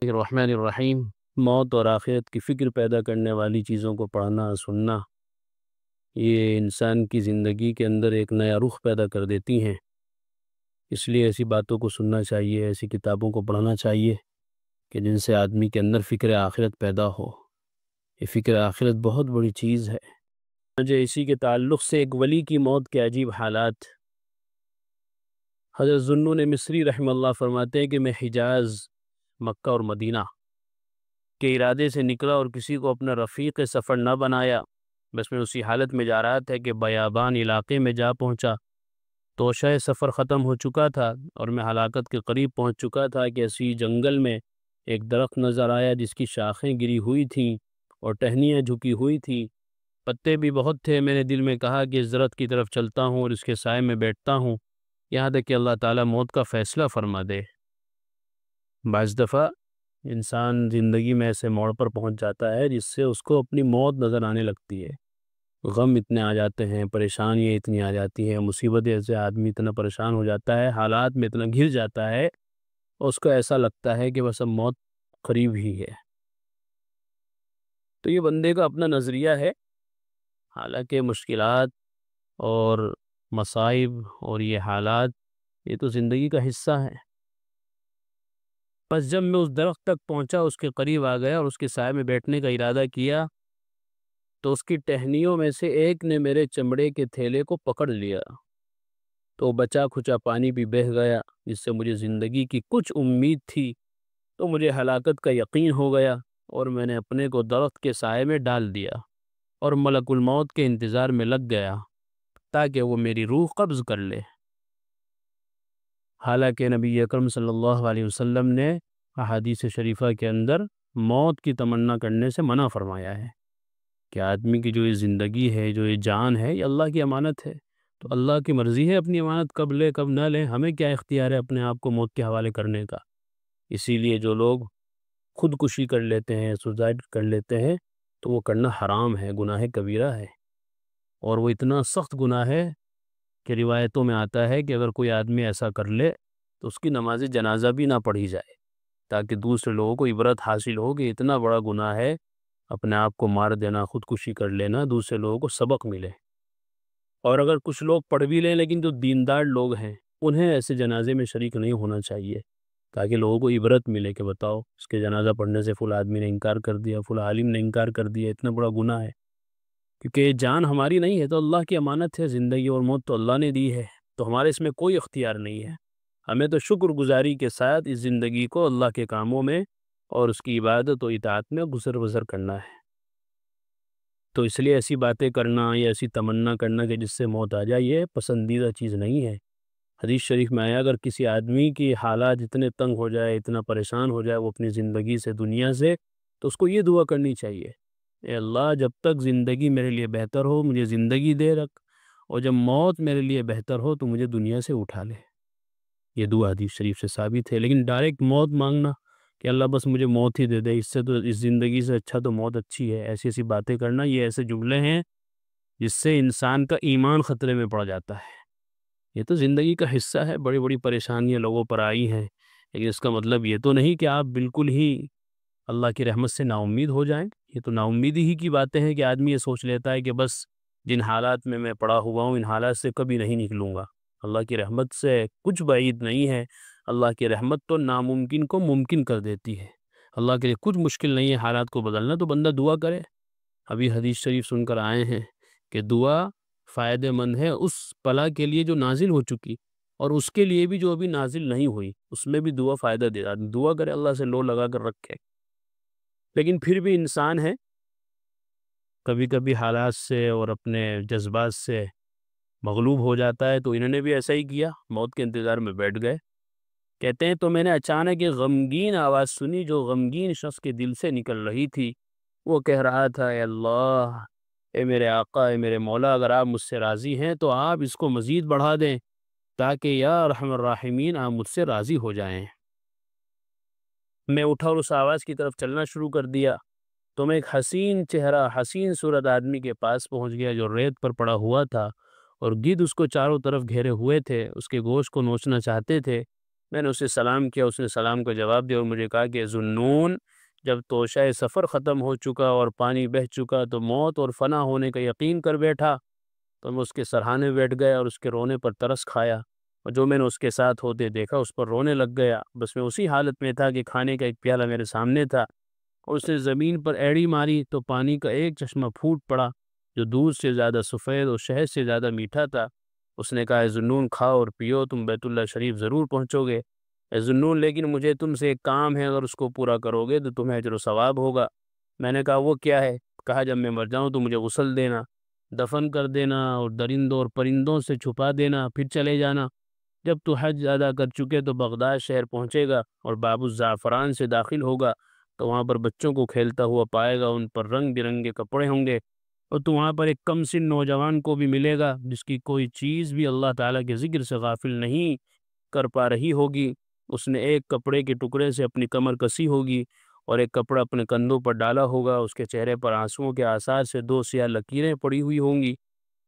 الرحمن الرحیم۔ موت اور آخرت کی فکر پیدا کرنے والی چیزوں کو پڑھنا سننا یہ انسان کی زندگی کے اندر ایک نیا رخ پیدا کر دیتی ہیں۔ اس لیے ایسی باتوں کو سننا چاہیے، ایسی کتابوں کو پڑھنا چاہیے کہ جن سے آدمی کے اندر فکر آخرت پیدا ہو۔ یہ فکر آخرت بہت بڑی چیز ہے۔ مجھے اسی کے تعلق سے ایک ولی کی موت کے عجیب حالات۔ حضرت ذوالنون مصری رحمہ اللہ فرماتے ہیں کہ میں حجاز، مکہ اور مدینہ کے ارادے سے نکلا اور کسی کو اپنا رفیق سفر نہ بنایا، بس میں اسی حالت میں جا رہا تھا کہ بیابان علاقے میں جا پہنچا۔ توشہ سفر ختم ہو چکا تھا اور میں ہلاکت کے قریب پہنچ چکا تھا کہ اسی جنگل میں ایک درخت نظر آیا جس کی شاخیں گری ہوئی تھیں اور ٹہنیاں جھکی ہوئی تھیں، پتے بھی بہت تھے۔ میں نے دل میں کہا کہ اس درخت کی طرف چلتا ہوں اور اس کے سائے میں بیٹھتا ہوں یہاں تک کہ اللہ تعالیٰ موت کا فیصلہ فرما دے۔ بعض دفعہ انسان زندگی میں ایسے موڑ پر پہنچ جاتا ہے جس سے اس کو اپنی موت نظر آنے لگتی ہے۔ غم اتنے آ جاتے ہیں، پریشانیاں اتنی آ جاتی ہیں، مصیبتیں سے آدمی اتنا پریشان ہو جاتا ہے، حالات میں اتنا گھر جاتا ہے، اور اس کو ایسا لگتا ہے کہ بس اب موت قریب ہی ہے۔ تو یہ بندے کا اپنا نظریہ ہے، حالانکہ مشکلات اور مصائب اور یہ حالات یہ تو زندگی کا حصہ ہے۔ بس جب میں اس درخت تک پہنچا، اس کے قریب آ گیا اور اس کے سائے میں بیٹھنے کا ارادہ کیا تو اس کی ٹہنیوں میں سے ایک نے میرے چمڑے کے تھیلے کو پکڑ لیا، تو بچا کھچا پانی بھی بہہ گیا، جس سے مجھے زندگی کی کچھ امید تھی تو مجھے ہلاکت کا یقین ہو گیا، اور میں نے اپنے کو درخت کے سائے میں ڈال دیا اور ملک الموت کے انتظار میں لگ گیا تاکہ وہ میری روح قبض کر لے۔ حالانکہ نبی اکرم صلی اللہ علیہ وسلم نے احادیث شریفہ کے اندر موت کی تمنا کرنے سے منع فرمایا ہے کہ آدمی کی جو یہ زندگی ہے، جو یہ جان ہے، یہ اللہ کی امانت ہے، تو اللہ کی مرضی ہے اپنی امانت کب لے کب نہ لے، ہمیں کیا اختیار ہے اپنے آپ کو موت کے حوالے کرنے کا۔ اسی لیے جو لوگ خودکشی کر لیتے ہیں، سوسائڈ کر لیتے ہیں، تو وہ کرنا حرام ہے، گناہ کبیرہ ہے، اور وہ اتنا سخت گناہ ہے کہ روایتوں میں آتا ہے کہ اگر کوئی آدمی ایسا کر لے تو اس کی نماز جنازہ بھی نہ پڑھی جائے، تاکہ دوسرے لوگوں کو عبرت حاصل ہو کہ اتنا بڑا گناہ ہے اپنے آپ کو مار دینا، خودکشی کر لینا، دوسرے لوگوں کو سبق ملے۔ اور اگر کچھ لوگ پڑھ بھی لیں لیکن جو دیندار لوگ ہیں انہیں ایسے جنازے میں شریک نہیں ہونا چاہیے، تاکہ لوگوں کو عبرت ملے کہ بتاؤ اس کے جنازہ پڑھنے سے فلاں آدمی نے انکار کر دیا، فلاں عالم نے انکار کر دیا، اتنا بڑا گناہ ہے۔ کیونکہ یہ جان ہماری نہیں ہے، تو اللہ کی امانت ہے، زندگی اور موت تو اللہ نے دی ہے، تو ہمارے اس میں کوئی اختیار نہیں ہے۔ ہمیں تو شکر گزاری کے ساتھ اس زندگی کو اللہ کے کاموں میں اور اس کی عبادت و اطاعت میں گزر بسر کرنا ہے۔ تو اس لیے ایسی باتیں کرنا یا ایسی تمنا کرنا کہ جس سے موت آ جائے، یہ پسندیدہ چیز نہیں ہے۔ حدیث شریف میں آیا اگر کسی آدمی کی حالات اتنے تنگ ہو جائے، اتنا پریشان ہو جائے وہ اپنی زندگی سے، دنیا سے، تو اس کو یہ دعا کرنی چاہیے، اے اللہ جب تک زندگی میرے لیے بہتر ہو مجھے زندگی دے رکھ، اور جب موت میرے لیے بہتر ہو تو مجھے دنیا سے اٹھا لے۔ یہ دعا حدیث شریف سے ثابت ہے۔ لیکن ڈائریکٹ موت مانگنا کہ اللہ بس مجھے موت ہی دے دے، اس سے تو اس زندگی سے اچھا تو موت اچھی ہے، ایسی ایسی باتیں کرنا، یہ ایسے جملے ہیں جس سے انسان کا ایمان خطرے میں پڑ جاتا ہے۔ یہ تو زندگی کا حصہ ہے، بڑی بڑی پریشانیاں لوگوں پر آئی ہیں، لیکن اس کا مطلب یہ تو نہیں کہ آپ بالکل ہی اللہ کی رحمت سے نا امید ہو جائیں۔ یہ تو نا امیدی ہی کی باتیں ہیں کہ آدمی یہ سوچ لیتا ہے کہ بس جن حالات میں میں پڑا ہوا ہوں ان حالات سے کبھی نہیں نکلوں گا۔ اللہ کی رحمت سے کچھ بعید نہیں ہے، اللہ کی رحمت تو ناممکن کو ممکن کر دیتی ہے۔ اللہ کے لیے کچھ مشکل نہیں ہے حالات کو بدلنا، تو بندہ دعا کرے۔ ابھی حدیث شریف سن کر آئے ہیں کہ دعا فائدہ مند ہے اس بلا کے لیے جو نازل ہو چکی، اور اس کے لیے بھی جو ابھی نازل نہیں ہوئی، اس میں بھی دعا فائدہ دے رہا۔ دعا کرے، اللہ سے لو لگا کر رکھے۔ لیکن پھر بھی انسان ہے، کبھی کبھی حالات سے اور اپنے جذبات سے مغلوب ہو جاتا ہے، تو انہوں نے بھی ایسا ہی کیا، موت کے انتظار میں بیٹھ گئے۔ کہتے ہیں تو میں نے اچانک ایک غمگین آواز سنی جو غمگین شخص کے دل سے نکل رہی تھی۔ وہ کہہ رہا تھا، اے اللہ، اے میرے آقا، اے میرے مولا، اگر آپ مجھ سے راضی ہیں تو آپ اس کو مزید بڑھا دیں تاکہ یا ارحم الراحمین آپ مجھ سے راضی ہو جائیں۔ میں اٹھا اور اس آواز کی طرف چلنا شروع کر دیا تو میں ایک حسین چہرہ حسین صورت آدمی کے پاس پہنچ گیا جو ریت پر پڑا ہوا تھا اور گدھ اس کو چاروں طرف گھیرے ہوئے تھے، اس کے گوشت کو نوچنا چاہتے تھے۔ میں نے اسے سلام کیا، اس نے سلام کا جواب دیا اور مجھے کہا کہ ذوالنون، جب توشہ سفر ختم ہو چکا اور پانی بہہ چکا تو موت اور فنا ہونے کا یقین کر بیٹھا، تو میں اس کے سرہانے بیٹھ گیا اور اس کے رونے پر ترس کھایا، اور جو میں نے اس کے ساتھ ہوتے دیکھا اس پر رونے لگ گیا۔ بس میں اسی حالت میں تھا کہ کھانے کا ایک پیالہ میرے سامنے تھا اور اس نے زمین پر ایڑی ماری تو پانی کا ایک چشمہ پھوٹ پڑا جو دودھ سے زیادہ سفید اور شہد سے زیادہ میٹھا تھا۔ اس نے کہا، اے ذوالنون، کھاؤ اور پیو، تم بیت اللہ شریف ضرور پہنچو گے۔ اے ذوالنون، لیکن مجھے تم سے ایک کام ہے، اگر اس کو پورا کرو گے تو تمہیں اجر و ثواب ہوگا۔ میں نے کہا، وہ کیا ہے؟ کہا، جب میں مر جاؤں تو مجھے غسل دینا، دفن کر دینا اور درندوں اور پرندوں سے چھپا دینا، پھر چلے جانا۔ جب تو حج ادا کر چکے تو بغداد شہر پہنچے گا اور باب الزعفران سے داخل ہوگا تو وہاں پر بچوں کو کھیلتا ہوا پائے گا، ان پر رنگ برنگے کپڑے ہوں گے، اور تو وہاں پر ایک کم سن نوجوان کو بھی ملے گا جس کی کوئی چیز بھی اللہ تعالیٰ کے ذکر سے غافل نہیں کر پا رہی ہوگی۔ اس نے ایک کپڑے کے ٹکڑے سے اپنی کمر کسی ہوگی اور ایک کپڑا اپنے کندھوں پر ڈالا ہوگا، اس کے چہرے پر آنسوؤں کے آثار سے 2 سیاہ لکیریں پڑی ہوئی ہوں گی۔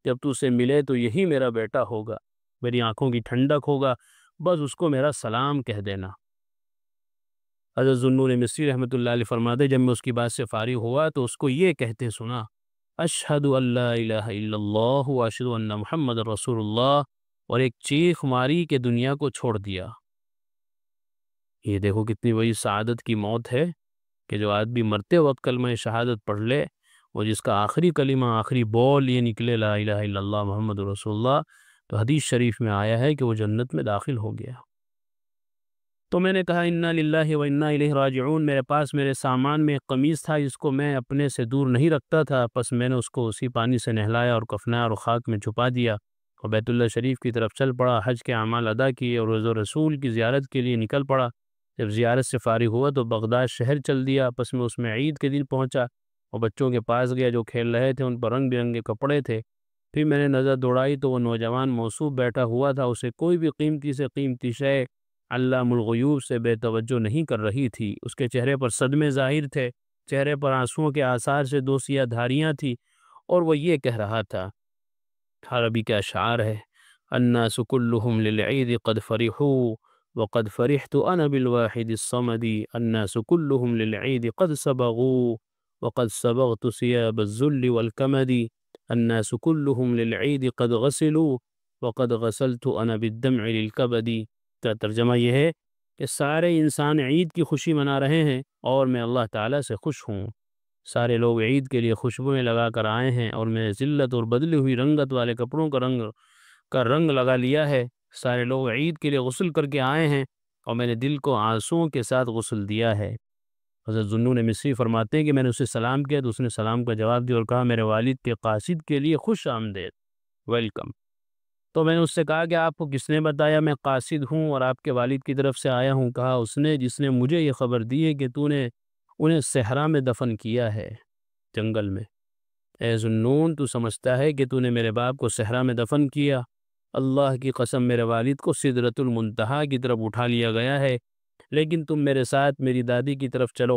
جب تو اسے ملے تو یہی میرا بیٹا ہوگا، میری آنکھوں کی ٹھنڈک ہوگا، بس اس کو میرا سلام کہہ دینا۔ حضرت ذوالنون مصری رحمۃ اللہ علیہ فرماتے، جب میں اس کی بات سے فارغ ہوا تو اس کو یہ کہتے سنا، اشہد ان لا الہ الا اللہ و اشہد ان محمد رسول اللہ، اور ایک چیخ ماری کہ دنیا کو چھوڑ دیا۔ یہ دیکھو کتنی بڑی سعادت کی موت ہے کہ جو آدمی مرتے وقت کلمہ شہادت پڑھ لے، وہ جس کا آخری کلمہ آخری بول یہ نکلے لا الہ الا اللہ محمد رسول اللہ، تو حدیث شریف میں آیا ہے کہ وہ جنت میں داخل ہو گیا۔ تو میں نے کہا، انا للہ و انا الیہ راجعون، میرے پاس میرے سامان میں ایک قمیص تھا جس کو میں اپنے سے دور نہیں رکھتا تھا، پس میں نے اس کو اسی پانی سے نہلایا اور کفنایا اور خاک میں چھپا دیا اور بیت اللہ شریف کی طرف چل پڑا، حج کے اعمال ادا کیے اور روضہ رسول کی زیارت کے لیے نکل پڑا۔ جب زیارت سے فارغ ہوا تو بغداد شہر چل دیا، پس میں اس میں عید کے دن پہنچا اور بچوں کے پاس گیا جو کھیل رہے تھے، ان پر رنگ برنگے کپڑے تھے۔ پھر میں نے نظر دوڑائی تو وہ نوجوان موصوف بیٹھا ہوا تھا، اسے کوئی بھی قیمتی سے قیمتی شے علام الغیوب سے بے توجہ نہیں کر رہی تھی۔ اس کے چہرے پر صدمے ظاہر تھے، چہرے پر آنسوؤں کے آثار سے 2 سیاہ دھاریاں تھیں، اور وہ یہ کہہ رہا تھا، عربی کا اشعار ہے، الناس كلهم للعید قد فرحوا وقد فرحت انا بالواحد الصمد، الناس كلهم للعید قد صبغوا وقد صبغت ثياب الذل والكمد، الناس كلهم للعید قد غسلوا وقد غسلت انا بالدمع للكبد۔ کا ترجمہ یہ ہے کہ سارے انسان عید کی خوشی منا رہے ہیں اور میں اللہ تعالیٰ سے خوش ہوں۔ سارے لوگ عید کے لیے خوشبوئیں لگا کر آئے ہیں اور میں ذلت اور بدلی ہوئی رنگت والے کپڑوں کا رنگ لگا لیا ہے۔ سارے لوگ عید کے لیے غسل کر کے آئے ہیں اور میں نے دل کو آنسوؤں کے ساتھ غسل دیا ہے۔ حضرت ذوالنون مصری فرماتے ہیں کہ میں نے اسے سلام کیا تو اس نے سلام کا جواب دیا اور کہا، میرے والد کے قاصد کے لیے خوش آمدید، ویلکم۔ تو میں نے اس سے کہا کہ آپ کو کس نے بتایا میں قاصد ہوں اور آپ کے والد کی طرف سے آیا ہوں؟ کہا، اس نے جس نے مجھے یہ خبر دی ہے کہ تو نے انہیں صحرا میں دفن کیا ہے، جنگل میں۔ اے ذوالنون، تو سمجھتا ہے کہ تو نے میرے باپ کو صحرا میں دفن کیا؟ اللہ کی قسم، میرے والد کو سدرۃ المنتہا کی طرف اٹھا لیا گیا ہے، لیکن تم میرے ساتھ میری دادی کی طرف چلو۔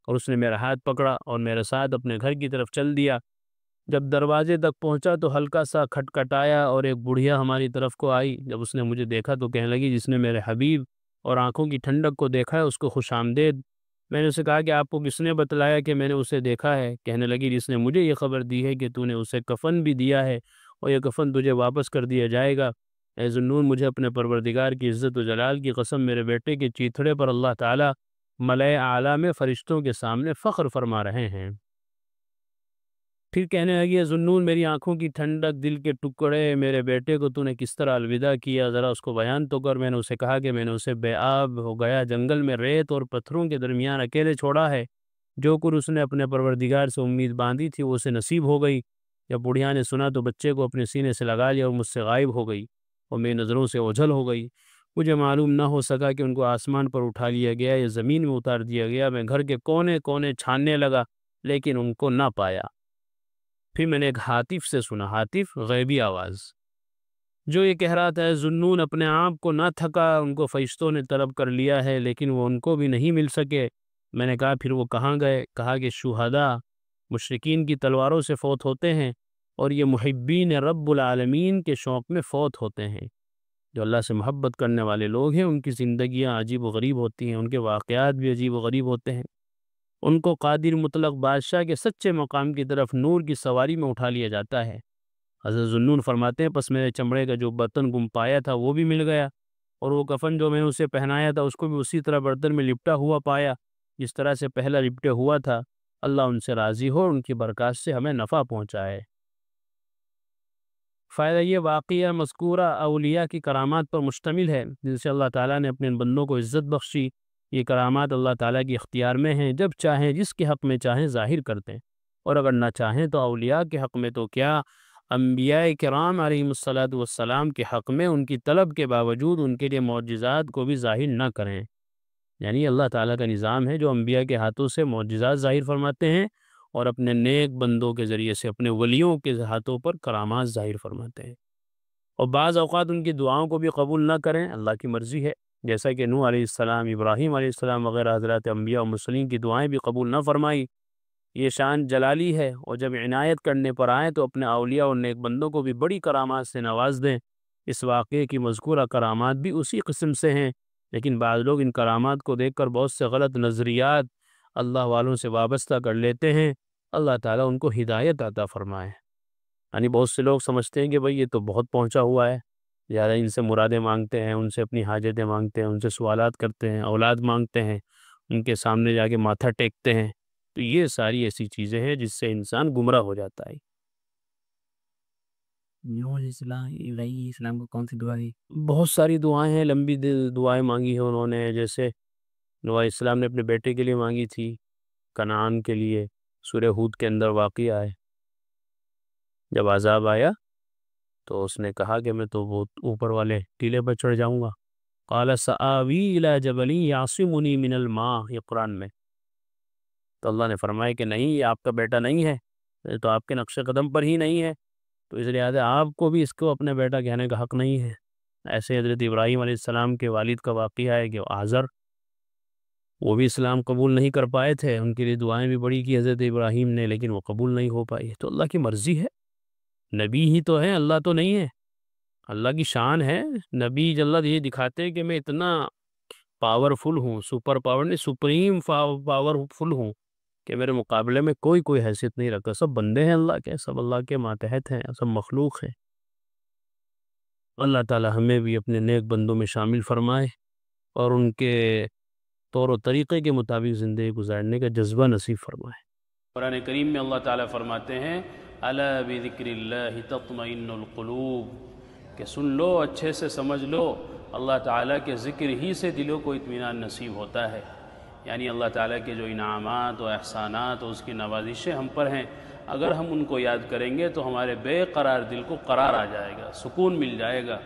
اور اس نے میرا ہاتھ پکڑا اور میرے ساتھ اپنے گھر کی طرف چل دیا۔ جب دروازے تک پہنچا تو ہلکا سا کھٹکھٹایا اور ایک بڑھیا ہماری طرف کو آئی۔ جب اس نے مجھے دیکھا تو کہنے لگی، جس نے میرے حبیب اور آنکھوں کی ٹھنڈک کو دیکھا ہے اس کو خوش آمدید۔ میں نے اسے کہا کہ آپ کو کس نے بتلایا کہ میں نے اسے دیکھا ہے؟ کہنے لگی، جس نے مجھے یہ خبر دی ہے کہ تو نے اسے کفن بھی دیا ہے اور یہ کفن تجھے واپس کر دیا جائے گا۔ اے ذوالنون، مجھے اپنے پروردگار کی عزت و جلال کی قسم، میرے بیٹے کے چیتھڑے پر اللہ تعالیٰ ملائے اعلیٰ میں فرشتوں کے سامنے فخر فرما رہے ہیں۔ پھر کہنے لگی، ذوالنون، میری آنکھوں کی ٹھنڈک، دل کے ٹکڑے، میرے بیٹے کو تو نے کس طرح الوداع کیا، ذرا اس کو بیان تو کر۔ میں نے اسے کہا کہ میں نے اسے بے آب ہو گیا جنگل میں ریت اور پتھروں کے درمیان اکیلے چھوڑا ہے، جو کچھ اس نے اپنے پروردگار سے امید باندھی تھی وہ اسے نصیب ہو گئی۔ جب بڑھیا نے سنا تو بچے کو اپنے سینے سے لگا لیا اور مجھ سے غائب ہو گئی اور میری نظروں سے اوجھل ہو گئی۔ مجھے معلوم نہ ہو سکا کہ ان کو آسمان پر اٹھا لیا گیا یا زمین میں اتار دیا گیا۔ میں گھر کے کونے کونے چھاننے لگا لیکن ان کو نہ پایا۔ پھر میں نے ایک ہاتف سے سنا، ہاتف غیبی آواز، جو یہ کہہ رہا تھا، ذوالنون اپنے آپ کو نہ تھکا، ان کو فرشتوں نے طلب کر لیا ہے لیکن وہ ان کو بھی نہیں مل سکے، میں نے کہا پھر وہ کہاں گئے؟ کہا کہ شہداء مشرکین کی تلواروں سے فوت ہوتے ہیں، اور یہ محبین رب العالمین کے شوق میں فوت ہوتے ہیں۔ جو اللہ سے محبت کرنے والے لوگ ہیں ان کی زندگیاں عجیب و غریب ہوتی ہیں، ان کے واقعات بھی عجیب و غریب ہوتے ہیں۔ ان کو قادر مطلق بادشاہ کے سچے مقام کی طرف نور کی سواری میں اٹھا لیا جاتا ہے۔ حضرت ذوالنون فرماتے ہیں پس میرے چمڑے کا جو برتن گم پایا تھا وہ بھی مل گیا، اور وہ کفن جو میں نے اسے پہنایا تھا اس کو بھی اسی طرح برتن میں لپٹا ہوا پایا جس طرح سے پہلا لپٹے ہوا تھا۔ اللہ ان سے راضی ہو، ان کی برکات سے ہمیں نفع پہنچائے۔ فائدہ یہ واقعہ مذکورہ اولیاء کی کرامات پر مشتمل ہے جن سے اللہ تعالیٰ نے اپنے بندوں کو عزت بخشی۔ یہ کرامات اللہ تعالیٰ کی اختیار میں ہیں، جب چاہیں جس کے حق میں چاہیں ظاہر کرتے ہیں، اور اگر نہ چاہیں تو اولیاء کے حق میں تو کیا، انبیاء کرام علیہم الصلاۃ والسلام کے حق میں ان کی طلب کے باوجود ان کے لیے معجزات کو بھی ظاہر نہ کریں۔ یعنی اللہ تعالیٰ کا نظام ہے جو انبیاء کے ہاتھوں سے معجزات ظاہر فرماتے ہیں، اور اپنے نیک بندوں کے ذریعے سے اپنے ولیوں کے ہاتھوں پر کرامات ظاہر فرماتے ہیں۔ اور بعض اوقات ان کی دعاؤں کو بھی قبول نہ کریں، اللہ کی مرضی ہے، جیسا کہ نوح علیہ السلام، ابراہیم علیہ السلام وغیرہ حضرات انبیاء و مرسلین کی دعائیں بھی قبول نہ فرمائی۔ یہ شان جلالی ہے، اور جب عنایت کرنے پر آئیں تو اپنے اولیاء اور نیک بندوں کو بھی بڑی کرامات سے نواز دیں۔ اس واقعے کی مذکورہ کرامات بھی اسی قسم سے ہیں، لیکن بعض لوگ ان کرامات کو دیکھ کر بہت سے غلط نظریات اللہ والوں سے وابستہ کر لیتے ہیں۔ اللہ تعالیٰ ان کو ہدایت عطا فرمائے۔ یعنی بہت سے لوگ سمجھتے ہیں کہ بھئی یہ تو بہت پہنچا ہوا ہے، زیادہ ان سے مرادیں مانگتے ہیں، ان سے اپنی حاجتیں مانگتے ہیں، ان سے سوالات کرتے ہیں، اولاد مانگتے ہیں، ان کے سامنے جا کے ماتھا ٹیکتے ہیں، تو یہ ساری ایسی چیزیں ہیں جس سے انسان گمراہ ہو جاتا ہے۔ نوح علیہ السلام کو کون سی دعا دی؟ بہت ساری دعائیں ہیں، لمبی دعائیں مانگی ہیں انہوں نے، جیسے نوح علیہ السلام نے اپنے بیٹے کے لیے مانگی تھی، کنعان کے لیے، سورہ ہود کے اندر واقعہ ہے۔ جب عذاب آیا تو اس نے کہا کہ میں تو بہت اوپر والے ٹیلے پر چڑھ جاؤں گا۔ قال سآوی الی جبل یعصمنی من الماء، یہ قرآن میں۔ تو اللہ نے فرمایا کہ نہیں، یہ آپ کا بیٹا نہیں ہے، یہ تو آپ کے نقش قدم پر ہی نہیں ہے، تو اس لہٰذا آپ کو بھی اس کو اپنے بیٹا کہنے کا حق نہیں ہے۔ ایسے حضرت ابراہیم علیہ السلام کے والد کا واقعہ ہے کہ آزر، وہ بھی اسلام قبول نہیں کر پائے تھے، ان کے لیے دعائیں بھی بڑی کی حضرت ابراہیم نے، لیکن وہ قبول نہیں ہو پائی۔ تو اللہ کی مرضی ہے، نبی ہی تو ہے، اللہ تو نہیں ہے، اللہ کی شان ہے۔ نبی جلد یہ دکھاتے ہیں کہ میں اتنا پاورفل ہوں، سپر پاور نہیں، سپریم پاورفل ہوں کہ میرے مقابلے میں کوئی حیثیت نہیں رکھتا۔ سب بندے ہیں اللہ کے، سب اللہ کے ماتحت ہیں، سب مخلوق ہیں۔ اللہ تعالی ہمیں بھی اپنے نیک بندوں میں شامل فرمائے، اور ان کے طور و طریقے کے مطابق زندگی گزارنے کا جذبہ نصیب فرمائے۔ قرآن کریم میں اللہ تعالیٰ فرماتے ہیں الا بذکر اللہ تطمئن القلوب، کہ سن لو، اچھے سے سمجھ لو، اللہ تعالیٰ کے ذکر ہی سے دلوں کو اطمینان نصیب ہوتا ہے۔ یعنی اللہ تعالیٰ کے جو انعامات و احسانات و اس کی نوازشیں ہم پر ہیں، اگر ہم ان کو یاد کریں گے تو ہمارے بے قرار دل کو قرار آ جائے گا، سکون مل جائے گا۔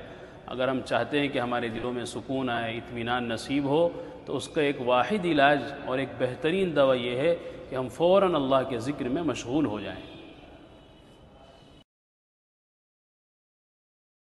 اگر ہم چاہتے ہیں کہ ہمارے دلوں میں سکون آئے، اطمینان نصیب ہو، تو اس کا ایک واحد علاج اور ایک بہترین دوا یہ ہے کہ ہم فوراً اللہ کے ذکر میں مشغول ہو جائیں۔